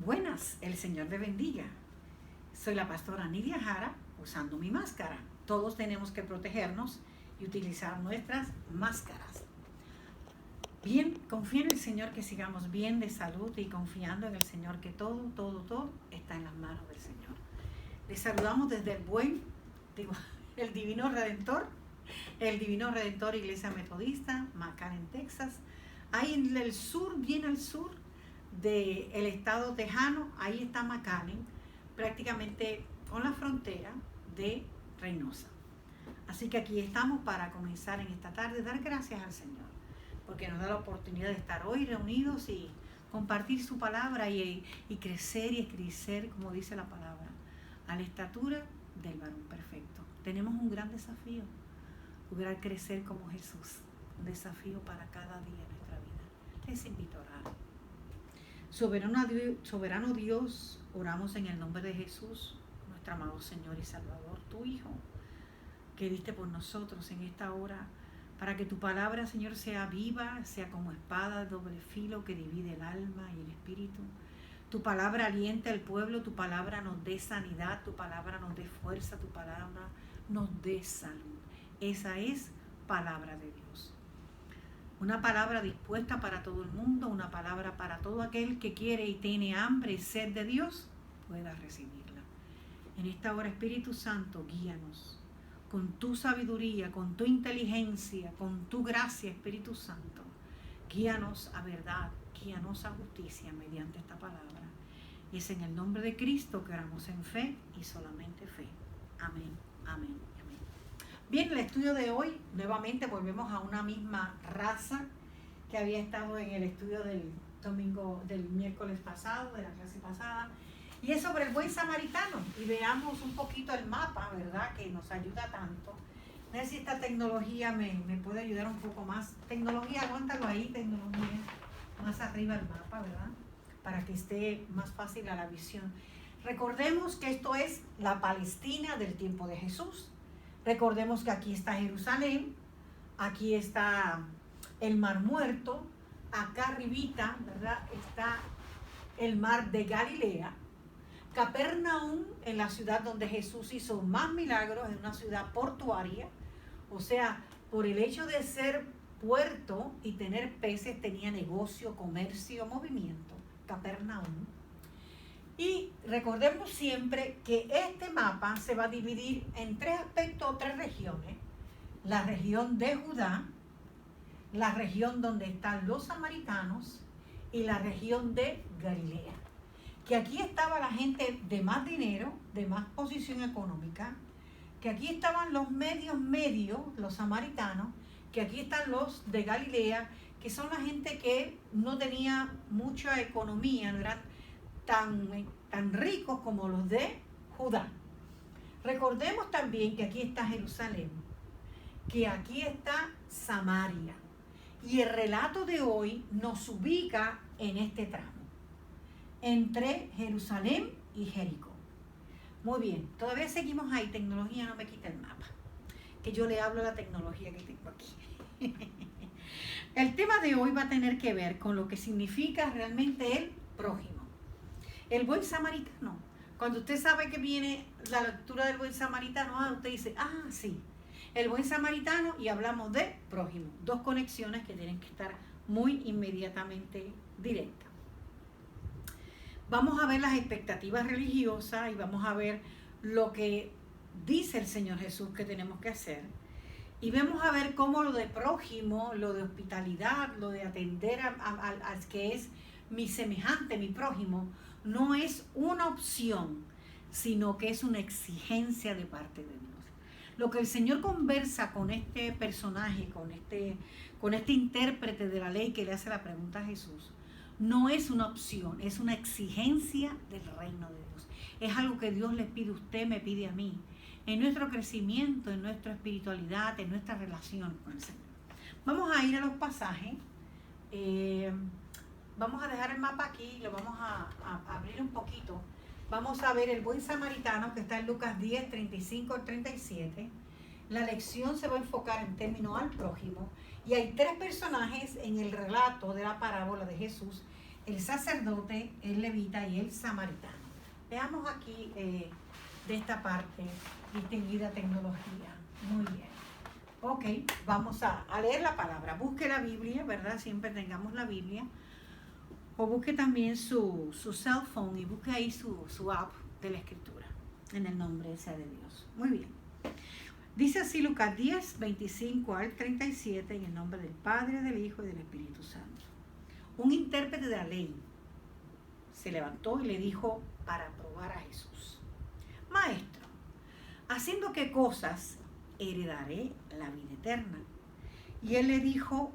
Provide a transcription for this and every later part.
Buenas, el Señor te bendiga. Soy la pastora Nidia Jara, usando mi máscara. Todos tenemos que protegernos y utilizar nuestras máscaras. Bien, confío en el Señor que sigamos bien de salud y confiando en el Señor que todo está en las manos del Señor. Les saludamos desde el Divino Redentor Iglesia Metodista, McAllen, Texas. Ahí en el sur, bien al sur del estado tejano, ahí está McAllen, prácticamente con la frontera de Reynosa. Así que aquí estamos para comenzar en esta tarde, dar gracias al Señor, porque nos da la oportunidad de estar hoy reunidos y compartir su palabra y crecer y crecer, como dice la palabra, a la estatura del varón perfecto. Tenemos un gran desafío, lograr crecer como Jesús, un desafío para cada día de nuestra vida. Les invito a orar. Soberano Dios, oramos en el nombre de Jesús, nuestro amado Señor y Salvador, tu Hijo, que diste por nosotros en esta hora, para que tu palabra, Señor, sea viva, sea como espada de doble filo que divide el alma y el espíritu. Tu palabra alienta al pueblo, tu palabra nos dé sanidad, tu palabra nos dé fuerza, tu palabra nos dé salud. Esa es palabra de Dios. Una palabra dispuesta para todo el mundo, una palabra para todo aquel que quiere y tiene hambre y sed de Dios, pueda recibirla. En esta hora, Espíritu Santo, guíanos con tu sabiduría, con tu inteligencia, con tu gracia, Espíritu Santo. Guíanos a verdad, guíanos a justicia mediante esta palabra. Es en el nombre de Cristo que oramos en fe y solamente fe. Amén, amén. Bien, el estudio de hoy, nuevamente volvemos a una misma raza que había estado en el estudio del miércoles pasado, de la clase pasada, y es sobre el buen samaritano. Y veamos un poquito el mapa, ¿verdad?, que nos ayuda tanto. No sé si esta tecnología me puede ayudar un poco más. Tecnología, aguántalo ahí, tecnología, más arriba el mapa, ¿verdad?, para que esté más fácil a la visión. Recordemos que esto es la Palestina del tiempo de Jesús. Recordemos que aquí está Jerusalén, aquí está el Mar Muerto, acá arribita, ¿verdad?, está el Mar de Galilea. Capernaum, en la ciudad donde Jesús hizo más milagros, es una ciudad portuaria, o sea, por el hecho de ser puerto y tener peces, tenía negocio, comercio, movimiento, Capernaum. Y recordemos siempre que este mapa se va a dividir en tres aspectos, tres regiones. La región de Judá, la región donde están los samaritanos y la región de Galilea. Que aquí estaba la gente de más dinero, de más posición económica, que aquí estaban los medios, los samaritanos, que aquí están los de Galilea, que son la gente que no tenía mucha economía, no eran tan ricos como los de Judá. Recordemos también que aquí está Jerusalén, que aquí está Samaria, y el relato de hoy nos ubica en este tramo, entre Jerusalén y Jericó. Muy bien, todavía seguimos ahí, tecnología, no me quita el mapa, que yo le hablo a la tecnología que tengo aquí. El tema de hoy va a tener que ver con lo que significa realmente el prójimo. El buen samaritano. Cuando usted sabe que viene la lectura del buen samaritano, usted dice, sí, el buen samaritano, y hablamos de prójimo. Dos conexiones que tienen que estar muy inmediatamente directas. Vamos a ver las expectativas religiosas y vamos a ver lo que dice el Señor Jesús que tenemos que hacer. Y vamos a ver cómo lo de prójimo, lo de hospitalidad, lo de atender al que es mi semejante, mi prójimo, no es una opción, sino que es una exigencia de parte de Dios. Lo que el Señor conversa con este personaje, con este intérprete de la ley que le hace la pregunta a Jesús, no es una opción, es una exigencia del reino de Dios. Es algo que Dios le pide a usted, me pide a mí, en nuestro crecimiento, en nuestra espiritualidad, en nuestra relación con el Señor. Vamos a ir a los pasajes. Vamos a dejar el mapa aquí, lo vamos a abrir un poquito. Vamos a ver el buen samaritano que está en Lucas 10, 35 al 37. La lección se va a enfocar en términos al prójimo. Y hay tres personajes en el relato de la parábola de Jesús el sacerdote, el levita y el samaritano. Veamos aquí de esta parte, distinguida tecnología. Muy bien. Ok, vamos a leer la palabra. Busque la Biblia, ¿verdad? Siempre tengamos la Biblia. O busque también su cell phone y busque ahí su app de la Escritura. En el nombre sea de Dios. Muy bien. Dice así Lucas 10, 25 al 37, en el nombre del Padre, del Hijo y del Espíritu Santo. Un intérprete de la ley se levantó y le dijo para probar a Jesús: Maestro, ¿haciendo qué cosas heredaré la vida eterna? Y él le dijo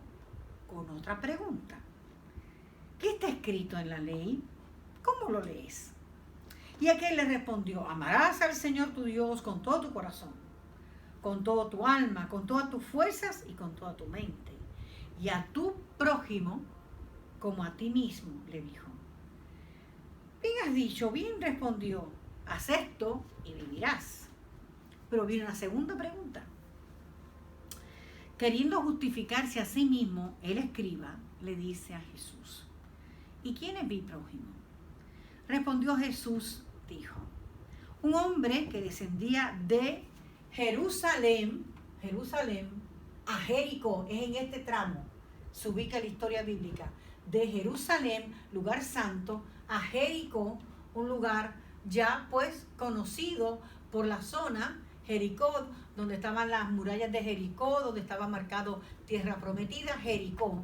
con otra pregunta: ¿qué está escrito en la ley? ¿Cómo lo lees? Y aquel le respondió: amarás al Señor tu Dios con todo tu corazón, con toda tu alma, con todas tus fuerzas y con toda tu mente, y a tu prójimo como a ti mismo, le dijo. Bien has dicho, bien respondió, haz esto y vivirás. Pero viene una segunda pregunta. Queriendo justificarse a sí mismo, el escriba le dice a Jesús: ¿y quién es mi prójimo? Respondió Jesús, dijo: un hombre que descendía de Jerusalén a Jericó, es en este tramo, se ubica la historia bíblica, de Jerusalén, lugar santo, a Jericó, un lugar ya pues conocido por la zona, Jericó, donde estaban las murallas de Jericó, donde estaba marcado tierra prometida, Jericó.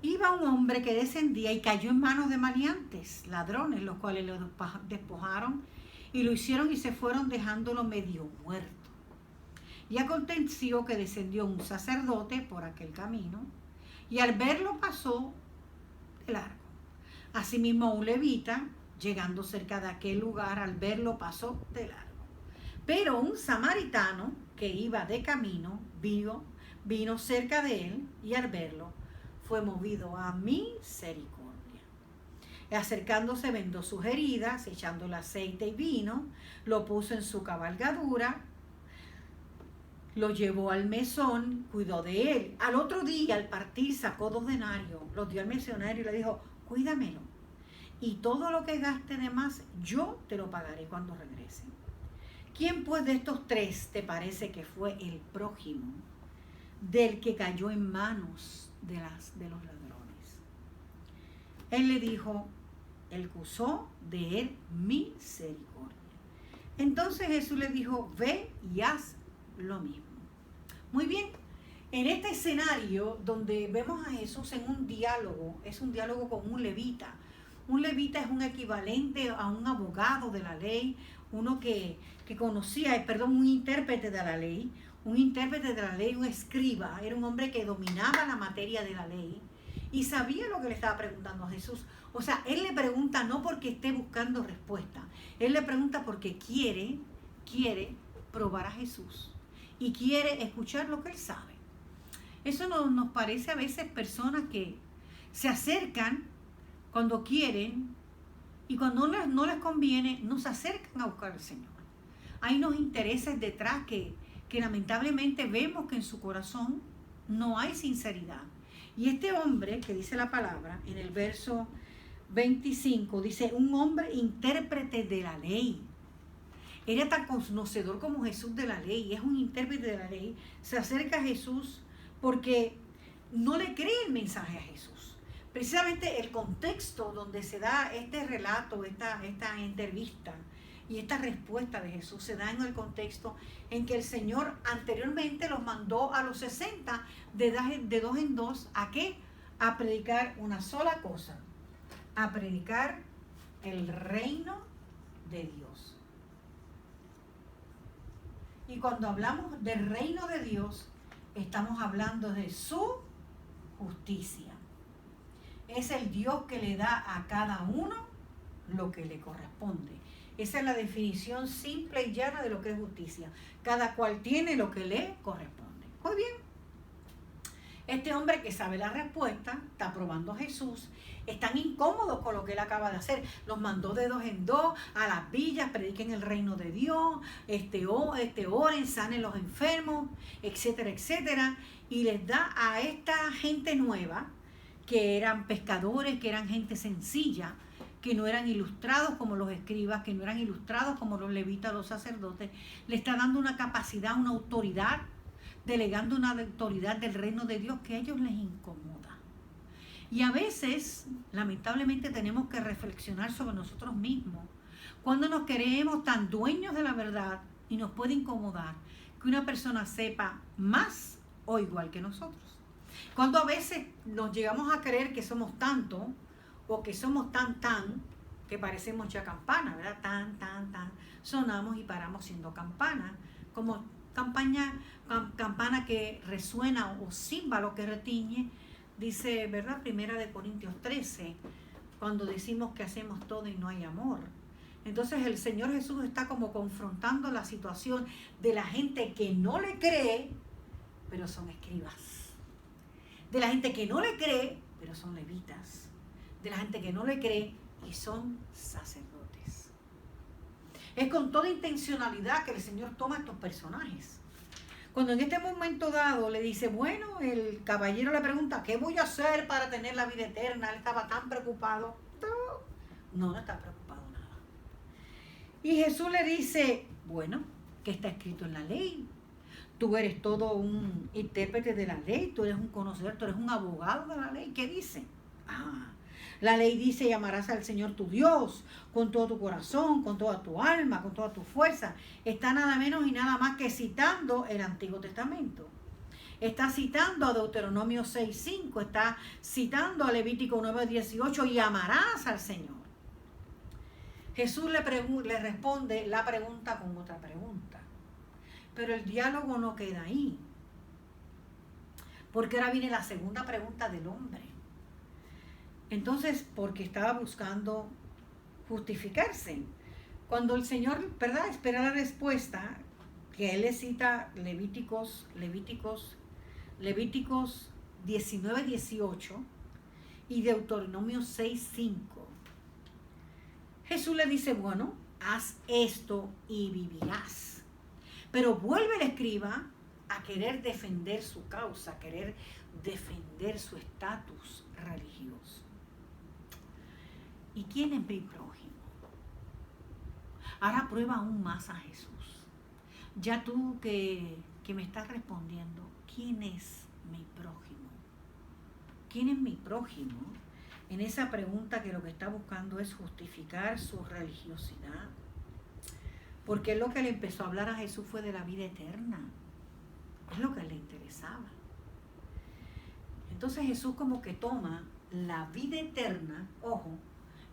Iba un hombre que descendía y cayó en manos de maleantes, ladrones, los cuales lo despojaron y lo hicieron y se fueron dejándolo medio muerto. Y aconteció que descendió un sacerdote por aquel camino y al verlo pasó de largo. Asimismo un levita, llegando cerca de aquel lugar, al verlo pasó de largo. Pero un samaritano que iba de camino vino cerca de él y al verlo fue movido a misericordia. Y acercándose vendó sus heridas, echándole aceite y vino, lo puso en su cabalgadura, lo llevó al mesón, cuidó de él. Al otro día, al partir, sacó 2 denarios, los dio al mesonario y le dijo: cuídamelo, y todo lo que gaste de más, yo te lo pagaré cuando regrese. ¿Quién pues de estos 3 te parece que fue el prójimo del que cayó en manos de los ladrones? Él le dijo: el que usó de él misericordia. Entonces Jesús le dijo: ve y haz lo mismo. Muy bien, en este escenario donde vemos a Jesús en un diálogo, es un diálogo con un levita. Un levita es un equivalente a un abogado de la ley, uno que conocía, un intérprete de la ley. Un intérprete de la ley, un escriba, era un hombre que dominaba la materia de la ley y sabía lo que le estaba preguntando a Jesús. O sea, él le pregunta no porque esté buscando respuesta, él le pregunta porque quiere probar a Jesús y quiere escuchar lo que él sabe. Eso nos parece a veces personas que se acercan cuando quieren y cuando no les conviene, no se acercan a buscar al Señor. Hay unos intereses detrás que lamentablemente vemos que en su corazón no hay sinceridad. Y este hombre que dice la palabra en el verso 25 dice: un hombre intérprete de la ley. Era tan conocedor como Jesús de la ley, es un intérprete de la ley. Se acerca a Jesús porque no le cree el mensaje a Jesús. Precisamente el contexto donde se da este relato, esta entrevista y esta respuesta de Jesús se da en el contexto en que el Señor anteriormente los mandó a los 60 de 2 en 2 ¿a qué? A predicar una sola cosa, a predicar el reino de Dios. Y cuando hablamos del reino de Dios, estamos hablando de su justicia. Es el Dios que le da a cada uno lo que le corresponde. Esa es la definición simple y llana de lo que es justicia. Cada cual tiene lo que le corresponde. Muy bien. Este hombre que sabe la respuesta, está probando a Jesús, están incómodos con lo que él acaba de hacer. Los mandó de 2 en 2 a las villas, prediquen el reino de Dios, oren, sanen los enfermos, etcétera, etcétera. Y les da a esta gente nueva que eran pescadores, que eran gente sencilla, que no eran ilustrados como los escribas, que no eran ilustrados como los levitas, los sacerdotes. Le está dando una capacidad, una autoridad, delegando una autoridad del reino de Dios que a ellos les incomoda. Y a veces, lamentablemente, tenemos que reflexionar sobre nosotros mismos. Cuando nos creemos tan dueños de la verdad y nos puede incomodar que una persona sepa más o igual que nosotros. Cuando a veces nos llegamos a creer que somos tanto o que somos tan, que parecemos ya campana, ¿verdad? Tan, sonamos y paramos siendo campana, como campana que resuena o címbalo que retiñe, dice, ¿verdad? Primera de Corintios 13, cuando decimos que hacemos todo y no hay amor. Entonces el Señor Jesús está como confrontando la situación de la gente que no le cree, pero son escribas. De la gente que no le cree, pero son levitas. De la gente que no le cree y son sacerdotes. Es con toda intencionalidad que el Señor toma estos personajes. Cuando en este momento dado le dice, bueno, el caballero le pregunta, ¿qué voy a hacer para tener la vida eterna? Él estaba tan preocupado. No está preocupado nada. Y Jesús le dice, bueno, ¿qué está escrito en la ley? Tú eres todo un intérprete de la ley, tú eres un conocedor, tú eres un abogado de la ley. ¿Qué dice? La ley dice, llamarás al Señor tu Dios con todo tu corazón, con toda tu alma, con toda tu fuerza. Está nada menos y nada más que citando el Antiguo Testamento. Está citando a Deuteronomio 6:5, está citando a Levítico 9:18, y amarás al Señor. Jesús le responde la pregunta con otra pregunta. Pero el diálogo no queda ahí. Porque ahora viene la segunda pregunta del hombre. Entonces, porque estaba buscando justificarse. Cuando el Señor, ¿verdad?, espera la respuesta, que él le cita Levíticos 19:18 y Deuteronomio 6:5. Jesús le dice, bueno, haz esto y vivirás. Pero vuelve el escriba a querer defender su causa, a querer defender su estatus religioso. ¿Y quién es mi prójimo? Ahora prueba aún más a Jesús. Ya tú que me estás respondiendo, ¿quién es mi prójimo? ¿Quién es mi prójimo? En esa pregunta que lo que está buscando es justificar su religiosidad. Porque lo que le empezó a hablar a Jesús fue de la vida eterna. Es lo que le interesaba. Entonces Jesús como que toma la vida eterna, ojo,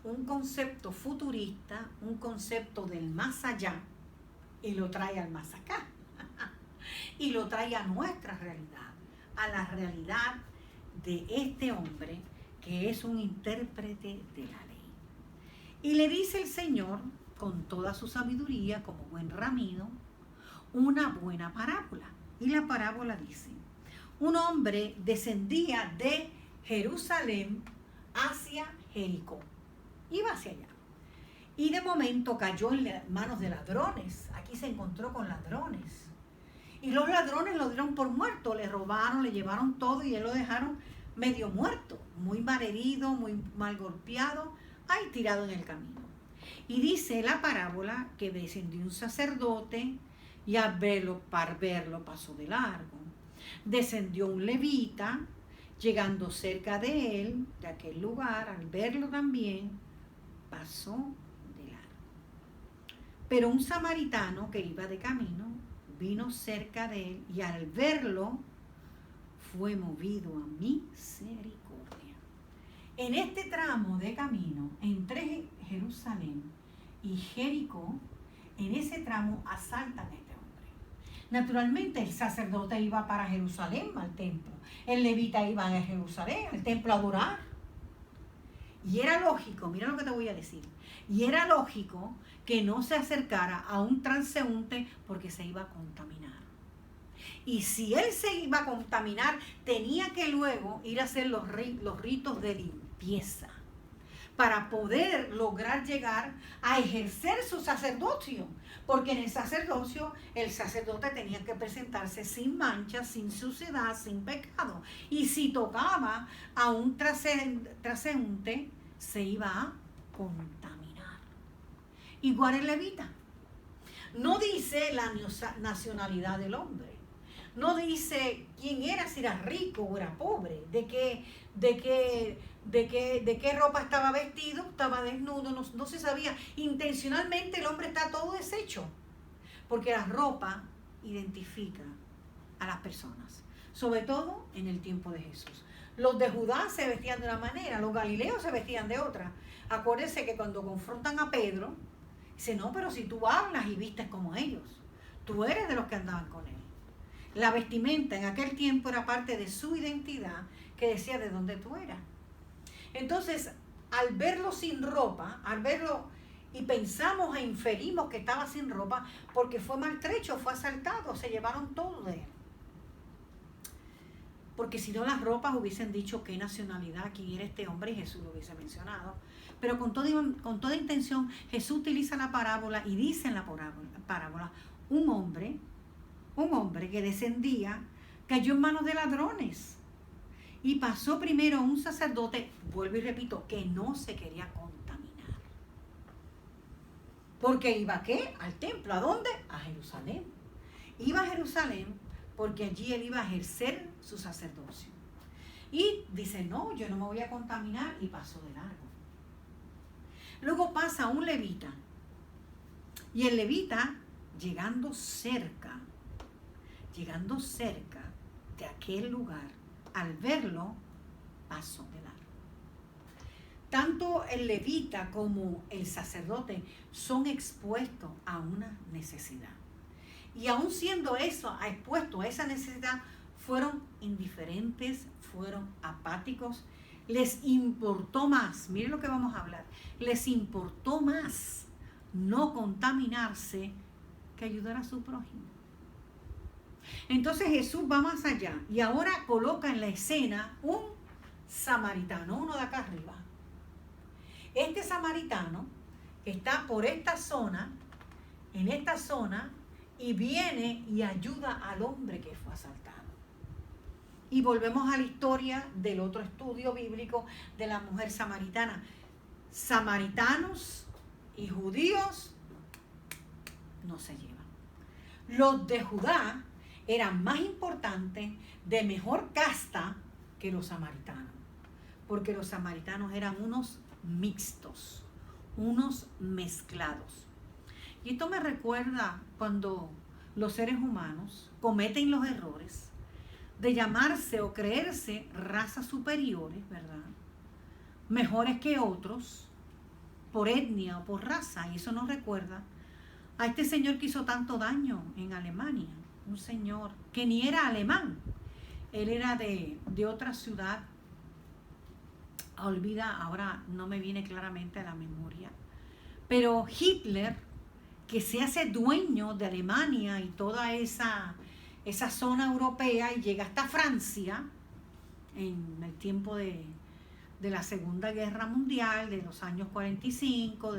un concepto futurista, un concepto del más allá, y lo trae al más acá. Y lo trae a nuestra realidad, a la realidad de este hombre que es un intérprete de la ley. Y le dice el Señor, con toda su sabiduría, como buen ramiro, una buena parábola. Y la parábola dice, un hombre descendía de Jerusalén hacia Jericó. Iba hacia allá. Y de momento cayó en las manos de ladrones. Aquí se encontró con ladrones. Y los ladrones lo dieron por muerto. Le robaron, le llevaron todo y él lo dejaron medio muerto. Muy mal herido, muy mal golpeado, ahí tirado en el camino. Y dice la parábola que descendió un sacerdote y al verlo pasó de largo. Descendió un levita, llegando cerca de él, de aquel lugar, al verlo también, pasó de largo. Pero un samaritano que iba de camino vino cerca de él y al verlo fue movido a misericordia. En este tramo de camino entre Jerusalén y Jericó, en ese tramo asaltan a este hombre. Naturalmente el sacerdote iba para Jerusalén, al templo. El levita iba a Jerusalén, al templo a adorar. Y era lógico, mira lo que te voy a decir, y era lógico que no se acercara a un transeúnte porque se iba a contaminar. Y si él se iba a contaminar, tenía que luego ir a hacer los ritos de limpieza para poder lograr llegar a ejercer su sacerdocio. Porque en el sacerdocio, el sacerdote tenía que presentarse sin mancha, sin suciedad, sin pecado. Y si tocaba a un transeúnte, se iba a contaminar. Igual el levita. No dice la nacionalidad del hombre. No dice quién era, si era rico o era pobre, de qué ropa estaba vestido, estaba desnudo, no se sabía. Intencionalmente el hombre está todo deshecho, porque la ropa identifica a las personas, sobre todo en el tiempo de Jesús. Los de Judá se vestían de una manera, los galileos se vestían de otra. Acuérdense que cuando confrontan a Pedro, dice, no, pero si tú hablas y vistes como ellos, tú eres de los que andaban con él. La vestimenta en aquel tiempo era parte de su identidad, que decía de dónde tú eras. Entonces, al verlo sin ropa, al verlo y pensamos e inferimos que estaba sin ropa, porque fue maltrecho, fue asaltado, se llevaron todo de él. Porque si no, las ropas hubiesen dicho qué nacionalidad, quién era este hombre, y Jesús lo hubiese mencionado. Pero con toda intención, Jesús utiliza la parábola y dice en la parábola, un hombre que descendía, cayó en manos de ladrones y pasó primero a un sacerdote, vuelvo y repito, que no se quería contaminar. Porque iba ¿a qué? Al templo. ¿A dónde? A Jerusalén. Iba a Jerusalén porque allí él iba a ejercer su sacerdocio. Y dice, no, yo no me voy a contaminar, y pasó de largo. Luego pasa un levita, y el levita, llegando cerca de aquel lugar, al verlo, pasó de largo. Tanto el levita como el sacerdote son expuestos a una necesidad. Y aún siendo expuestos a esa necesidad, fueron indiferentes, fueron apáticos, les importó más, miren lo que vamos a hablar, les importó más no contaminarse que ayudar a su prójimo. Entonces Jesús va más allá y ahora coloca en la escena un samaritano, uno de acá arriba. Este samaritano está por esta zona, en esta zona, y viene y ayuda al hombre que fue asaltado. Y volvemos a la historia del otro estudio bíblico de la mujer samaritana. Samaritanos y judíos no se llevan. Los de Judá eran más importantes, de mejor casta, que los samaritanos. Porque los samaritanos eran unos mixtos, unos mezclados. Y esto me recuerda cuando los seres humanos cometen los errores de llamarse o creerse razas superiores, ¿verdad? Mejores que otros, por etnia o por raza. Y eso nos recuerda a este señor que hizo tanto daño en Alemania. Un señor que ni era alemán. Él era de otra ciudad. Ahora no me viene claramente a la memoria. Pero Hitler, que se hace dueño de Alemania y toda esa zona europea, y llega hasta Francia en el tiempo de la Segunda Guerra Mundial, de los años 45,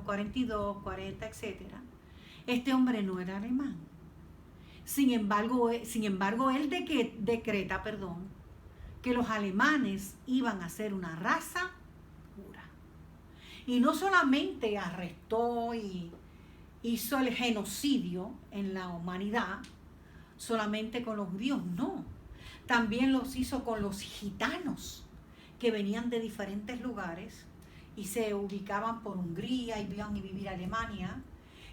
42, 40, etc. Este hombre no era alemán. Sin embargo, él decreta que los alemanes iban a ser una raza pura. Y no solamente arrestó y hizo el genocidio en la humanidad solamente con los judíos, no. También los hizo con los gitanos, que venían de diferentes lugares y se ubicaban por Hungría y iban a vivir a Alemania.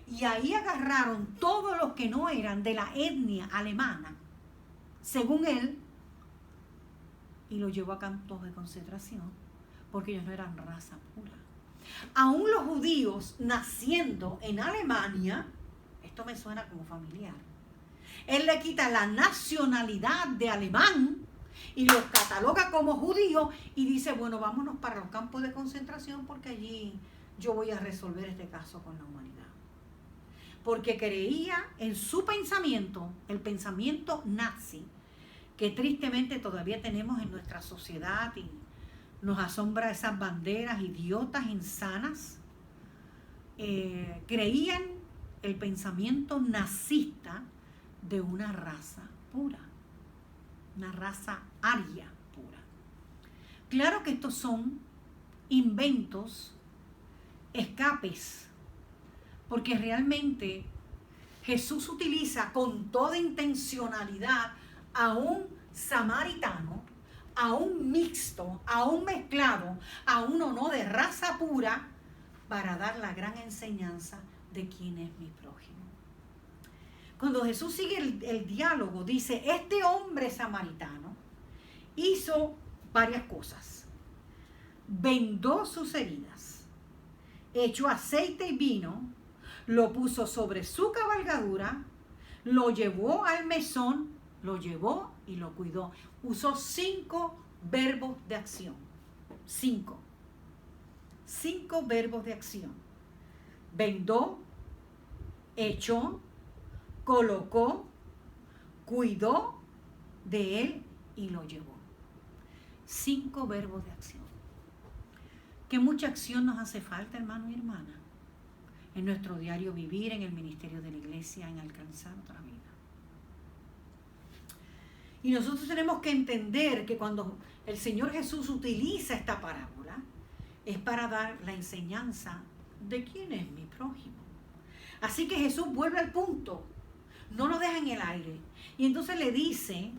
Y ahí agarraron todos los que no eran de la etnia alemana, según él, y los llevó a campos de concentración, porque ellos no eran raza pura. Aún los judíos naciendo en Alemania, esto me suena como familiar, él le quita la nacionalidad de alemán y los cataloga como judíos y dice, bueno, vámonos para los campos de concentración porque allí yo voy a resolver este caso con la humanidad. Porque creía en su pensamiento, el pensamiento nazi, que tristemente todavía tenemos en nuestra sociedad y Nos asombra esas banderas idiotas, insanas. Creían el pensamiento nazista de una raza pura, una raza aria pura. Claro que estos son inventos, escapes, porque realmente Jesús utiliza con toda intencionalidad a un samaritano, a un mixto, a un mezclado, a uno no de raza pura, para dar la gran enseñanza de quién es mi prójimo. Cuando Jesús sigue el diálogo, dice, este hombre samaritano hizo varias cosas. Vendó sus heridas, echó aceite y vino, lo puso sobre su cabalgadura, lo llevó al mesón, lo llevó y lo cuidó. Usó 5 verbos de acción. 5 verbos de acción. Vendó, echó, colocó, cuidó de él y lo llevó. 5 verbos de acción. ¿Qué mucha acción nos hace falta, hermano y hermana? En nuestro diario vivir, en el ministerio de la iglesia, en alcanzar otra vida. Y nosotros tenemos que entender que cuando el Señor Jesús utiliza esta parábola, es para dar la enseñanza de quién es mi prójimo. Así que Jesús vuelve al punto, no lo deja en el aire. Y entonces le dice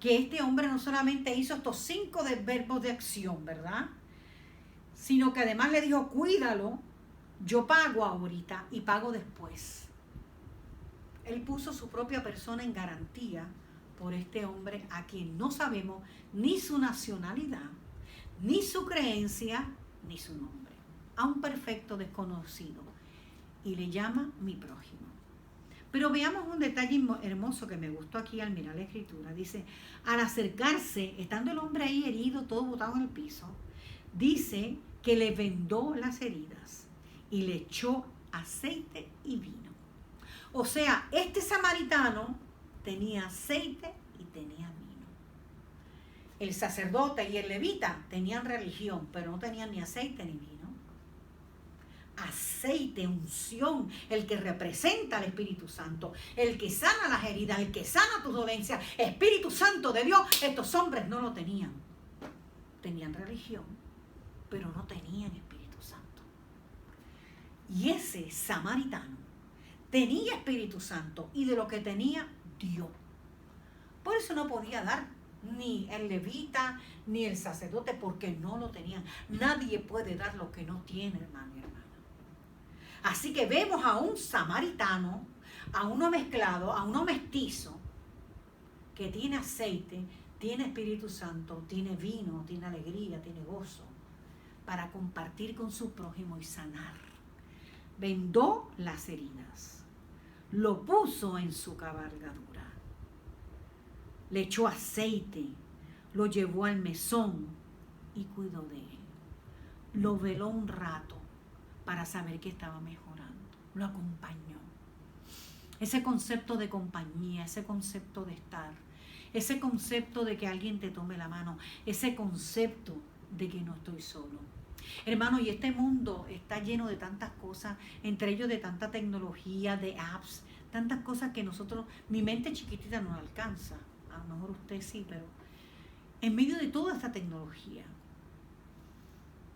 que este hombre no solamente hizo estos 5 verbos de acción, ¿verdad? Sino que además le dijo, cuídalo, yo pago ahorita y pago después. Él puso su propia persona en garantía por este hombre a quien no sabemos ni su nacionalidad, ni su creencia, ni su nombre. A un perfecto desconocido. Y le llama mi prójimo. Pero veamos un detalle hermoso que me gustó aquí al mirar la escritura. Dice, al acercarse, estando el hombre ahí herido, todo botado en el piso, dice que le vendó las heridas y le echó aceite y vino. O sea, este samaritano tenía aceite y tenía vino. El sacerdote y el levita tenían religión, pero no tenían ni aceite ni vino. Aceite, unción, el que representa al Espíritu Santo, el que sana las heridas, el que sana tus dolencias, Espíritu Santo de Dios. Estos hombres no lo tenían. Tenían religión, pero no tenían Espíritu Santo. Y ese samaritano tenía Espíritu Santo y de lo que tenía dio. Por eso no podía dar ni el levita ni el sacerdote, porque no lo tenían. Nadie puede dar lo que no tiene, hermano y hermana. Así que vemos a un samaritano, a uno mezclado, a uno mestizo, que tiene aceite, tiene Espíritu Santo, tiene vino, tiene alegría, tiene gozo, para compartir con su prójimo y sanar. Vendó las heridas, lo puso en su cabalgadura, le echó aceite, lo llevó al mesón y cuidó de él. Lo veló un rato para saber que estaba mejorando. Lo acompañó. Ese concepto de compañía, ese concepto de estar, ese concepto de que alguien te tome la mano, ese concepto de que no estoy solo. Hermano, y este mundo está lleno de tantas cosas, entre ellos de tanta tecnología, de apps, tantas cosas que nosotros, mi mente chiquitita no alcanza. A lo mejor usted sí, pero en medio de toda esta tecnología,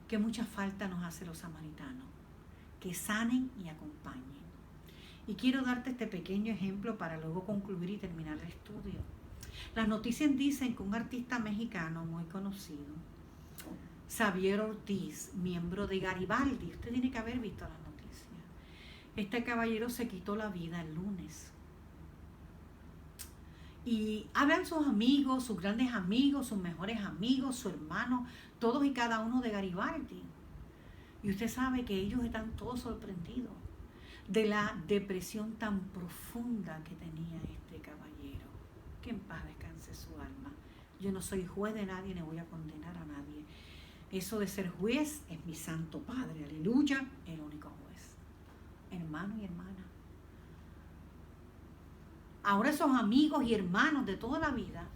que mucha falta nos hace los samaritanos, que sanen y acompañen. Y quiero darte este pequeño ejemplo para luego concluir y terminar el estudio. Las noticias dicen que un artista mexicano muy conocido, Xavier Ortiz, miembro de Garibaldi, usted tiene que haber visto las noticias, este caballero se quitó la vida el lunes. Y hablan sus amigos, sus grandes amigos, sus mejores amigos, su hermano, todos y cada uno de Garibaldi. Y usted sabe que ellos están todos sorprendidos de la depresión tan profunda que tenía este caballero. Que en paz descanse su alma. Yo no soy juez de nadie, ni voy a condenar a nadie. Eso de ser juez es mi Santo Padre, aleluya, el único juez. Hermano y hermana. Ahora esos amigos y hermanos de toda la vida,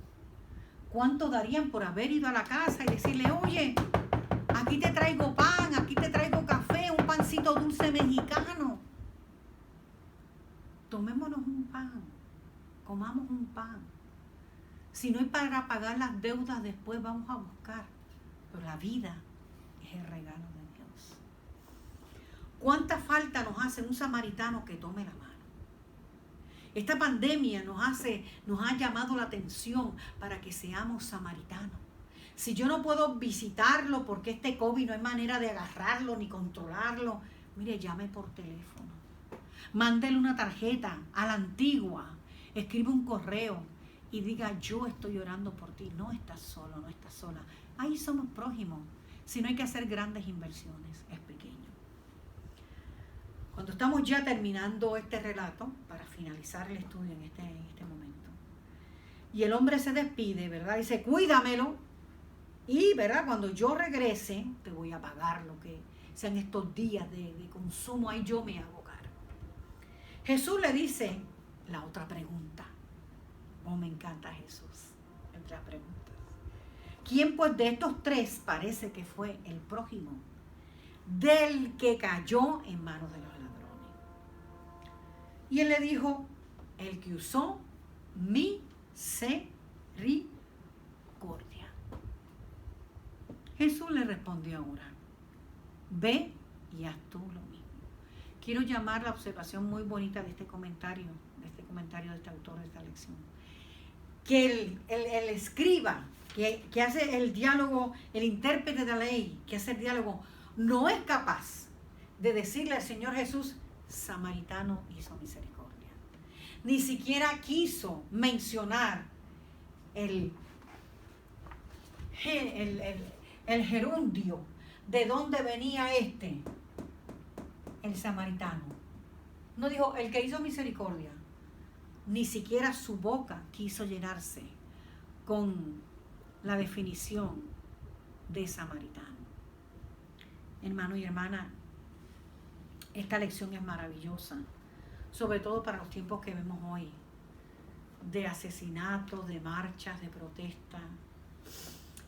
¿Cuánto darían por haber ido a la casa y decirle, oye, aquí te traigo pan, aquí te traigo café, un pancito dulce mexicano? Tomémonos un pan, comamos un pan. Si no hay para pagar las deudas, después vamos a buscar. Pero la vida es el regalo de Dios. ¿Cuánta falta nos hace un samaritano que tome la mano? Esta pandemia nos ha llamado la atención para que seamos samaritanos. Si yo no puedo visitarlo porque este COVID no hay manera de agarrarlo ni controlarlo, mire, llame por teléfono. Mándele una tarjeta a la antigua. Escribe un correo y diga, yo estoy orando por ti. No estás solo, no estás sola. Ahí somos prójimos. Si no hay que hacer grandes inversiones, es pequeño. Cuando estamos ya terminando este relato, para finalizar el estudio en este momento, y el hombre se despide, ¿verdad? Dice, cuídamelo, y, ¿verdad? Cuando yo regrese, te voy a pagar lo que sean estos días de consumo, ahí yo me hago cargo. Jesús le dice la otra pregunta. Oh, me encanta Jesús, entre las preguntas. ¿Quién pues de estos tres parece que fue el prójimo del que cayó en manos de los ladrones? Y él le dijo, el que usó misericordia. Jesús le respondió ahora, ve y haz tú lo mismo. Quiero llamar la observación muy bonita de este comentario de este autor de esta lección. Que el escriba, que hace el diálogo, el intérprete de la ley, que hace el diálogo, no es capaz de decirle al Señor Jesús, samaritano hizo misericordia. Ni siquiera quiso mencionar el gerundio, de dónde venía el samaritano. No dijo, el que hizo misericordia. Ni siquiera su boca quiso llenarse con la definición de samaritano. Hermano y hermana, esta lección es maravillosa, sobre todo para los tiempos que vemos hoy, de asesinatos, de marchas, de protestas,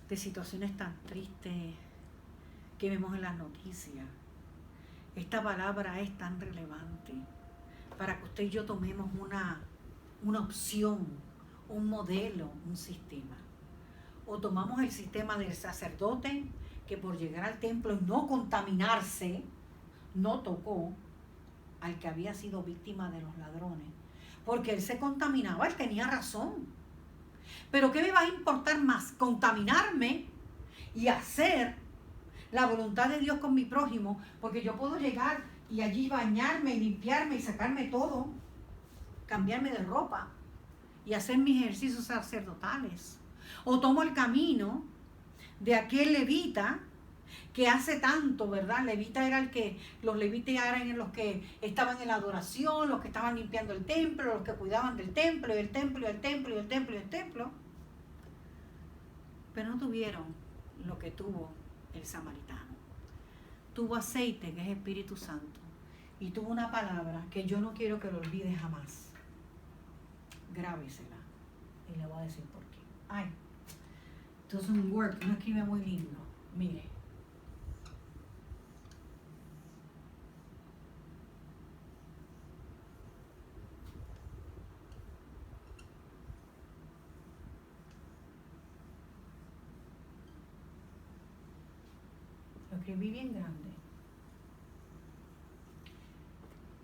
de situaciones tan tristes que vemos en las noticias. Esta palabra es tan relevante para que usted y yo tomemos una opción, un modelo, un sistema. O tomamos el sistema del sacerdote que por llegar al templo y no contaminarse, no tocó al que había sido víctima de los ladrones, porque él se contaminaba, él tenía razón. Pero ¿qué me va a importar más? Contaminarme y hacer la voluntad de Dios con mi prójimo, porque yo puedo llegar y allí bañarme y limpiarme y sacarme todo, cambiarme de ropa y hacer mis ejercicios sacerdotales. O tomo el camino de aquel levita que hace tanto, ¿verdad? Levita era los levitas eran los que estaban en la adoración, los que estaban limpiando el templo, los que cuidaban del templo, y el templo, y el templo, y el templo, y el templo. Pero no tuvieron lo que tuvo el samaritano. Tuvo aceite, que es Espíritu Santo, y tuvo una palabra que yo no quiero que lo olvide jamás. Grábesela. Y le voy a decir por qué. Ay, doesn't work, no escribe muy lindo. Mire. Lo escribí bien grande.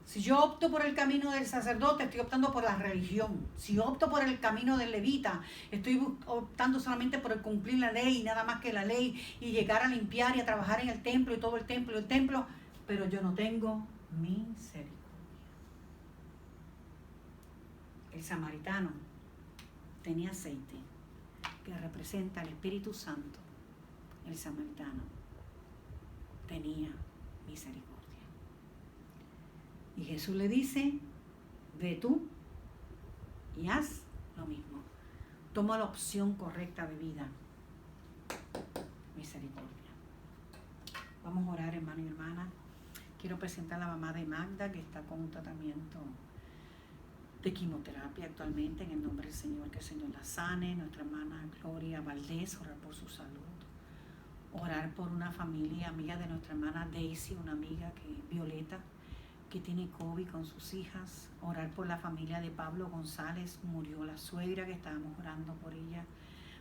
Si yo opto por el camino del sacerdote, estoy optando por la religión. Si yo opto por el camino del levita, estoy optando solamente por el cumplir la ley, nada más que la ley, y llegar a limpiar y a trabajar en el templo y todo el templo, pero yo no tengo misericordia. El samaritano tenía aceite, que representa el Espíritu Santo. El samaritano tenía misericordia. Y Jesús le dice, ve tú y haz lo mismo. Toma la opción correcta de vida. Misericordia. Vamos a orar, hermano y hermana. Quiero presentar a la mamá de Magda, que está con un tratamiento de quimioterapia actualmente, en el nombre del Señor, que el Señor la sane. Nuestra hermana Gloria Valdés, orar por su salud. Orar por una familia amiga de nuestra hermana Daisy, una amiga Violeta, que tiene COVID con sus hijas. Orar por la familia de Pablo González, murió la suegra, que estábamos orando por ella,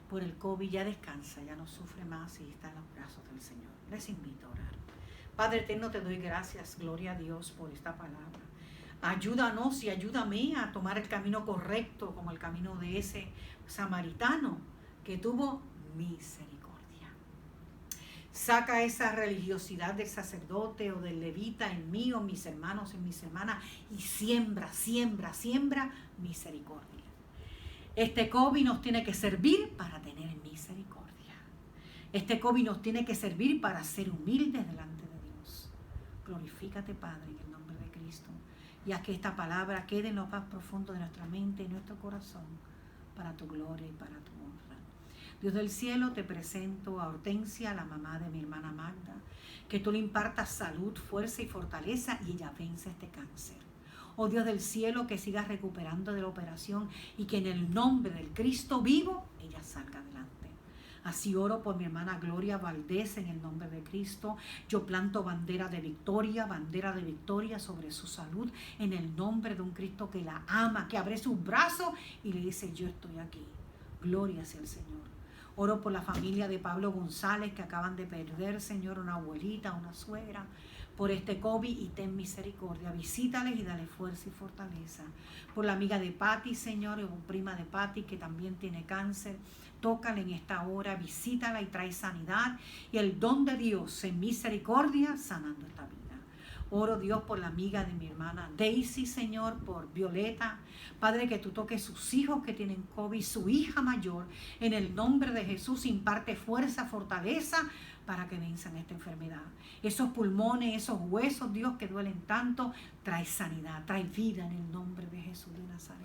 por el COVID. Ya descansa, ya no sufre más y está en los brazos del Señor. Les invito a orar. Padre eterno, te doy gracias, gloria a Dios, por esta palabra. Ayúdanos y ayúdame a tomar el camino correcto, como el camino de ese samaritano que tuvo misericordia. Saca esa religiosidad del sacerdote o del levita en mí o en mis hermanos, en mis hermanas, y siembra misericordia. Este COVID nos tiene que servir para tener misericordia. Este COVID nos tiene que servir para ser humildes delante de Dios. Glorifícate, Padre, en el nombre de Cristo. Y haz que esta palabra quede en lo más profundo de nuestra mente y nuestro corazón, para tu gloria y para tu honra. Dios del cielo, te presento a Hortensia, la mamá de mi hermana Magda, que tú le impartas salud, fuerza y fortaleza y ella vence este cáncer. Oh Dios del cielo, que sigas recuperando de la operación y que en el nombre del Cristo vivo ella salga adelante. Así oro por mi hermana Gloria Valdés en el nombre de Cristo. Yo planto bandera de victoria sobre su salud en el nombre de un Cristo que la ama, que abre sus brazos y le dice: yo estoy aquí. Gloria sea el Señor. Oro por la familia de Pablo González, que acaban de perder, Señor, una abuelita, una suegra, por este COVID, y ten misericordia. Visítales y dale fuerza y fortaleza. Por la amiga de Patti, Señor, o prima de Patti, que también tiene cáncer. Tócala en esta hora, visítala y trae sanidad y el don de Dios en misericordia, sanando esta vida. Oro, Dios, por la amiga de mi hermana Daisy, Señor, por Violeta. Padre, que tú toques sus hijos que tienen COVID, su hija mayor. En el nombre de Jesús, imparte fuerza, fortaleza para que venzan esta enfermedad. Esos pulmones, esos huesos, Dios, que duelen tanto, trae sanidad, trae vida en el nombre de Jesús de Nazaret.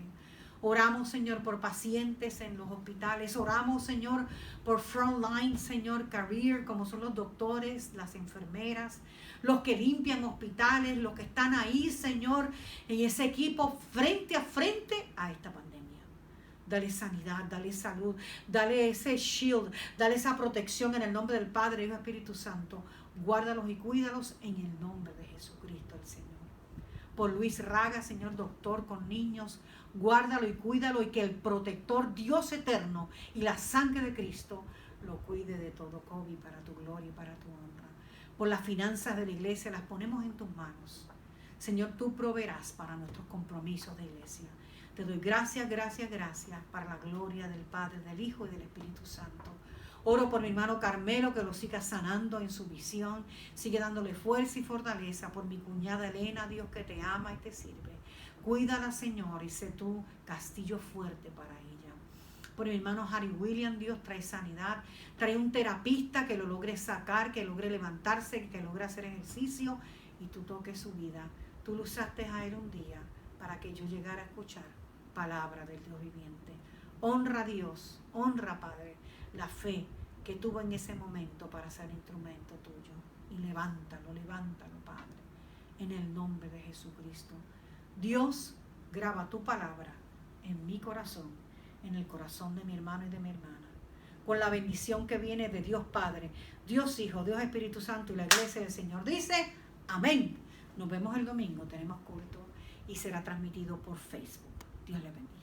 Oramos, Señor, por pacientes en los hospitales. Oramos, Señor, por frontline, Señor, career, como son los doctores, las enfermeras, los que limpian hospitales, los que están ahí, Señor, en ese equipo frente a esta pandemia. Dale sanidad, dale salud, dale ese shield, dale esa protección en el nombre del Padre, Hijo y Espíritu Santo. Guárdalos y cuídalos en el nombre de Jesucristo, el Señor. Por Luis Raga, Señor, doctor con niños, guárdalo y cuídalo, y que el protector Dios eterno y la sangre de Cristo lo cuide de todo COVID para tu gloria y para tu honra. Por las finanzas de la iglesia las ponemos en tus manos. Señor, tú proveerás para nuestros compromisos de iglesia. Te doy gracias para la gloria del Padre, del Hijo y del Espíritu Santo. Oro por mi hermano Carmelo, que lo siga sanando en su visión, sigue dándole fuerza y fortaleza. Por mi cuñada Elena, Dios, que te ama y te sirve. Cuídala, Señor, y sé tu castillo fuerte para ella. Por mi hermano Harry William, Dios, trae sanidad. Trae un terapista que lo logre sacar, que logre levantarse, que logre hacer ejercicio, y tú toques su vida. Tú lo usaste a él un día para que yo llegara a escuchar palabra del Dios viviente. Honra a Dios, honra, Padre, la fe que tuvo en ese momento para ser instrumento tuyo. Y levántalo, Padre, en el nombre de Jesucristo. Dios, graba tu palabra en mi corazón, en el corazón de mi hermano y de mi hermana, con la bendición que viene de Dios Padre, Dios Hijo, Dios Espíritu Santo, y la iglesia del Señor dice amén. Nos vemos el domingo, tenemos culto y será transmitido por Facebook. Dios le bendiga.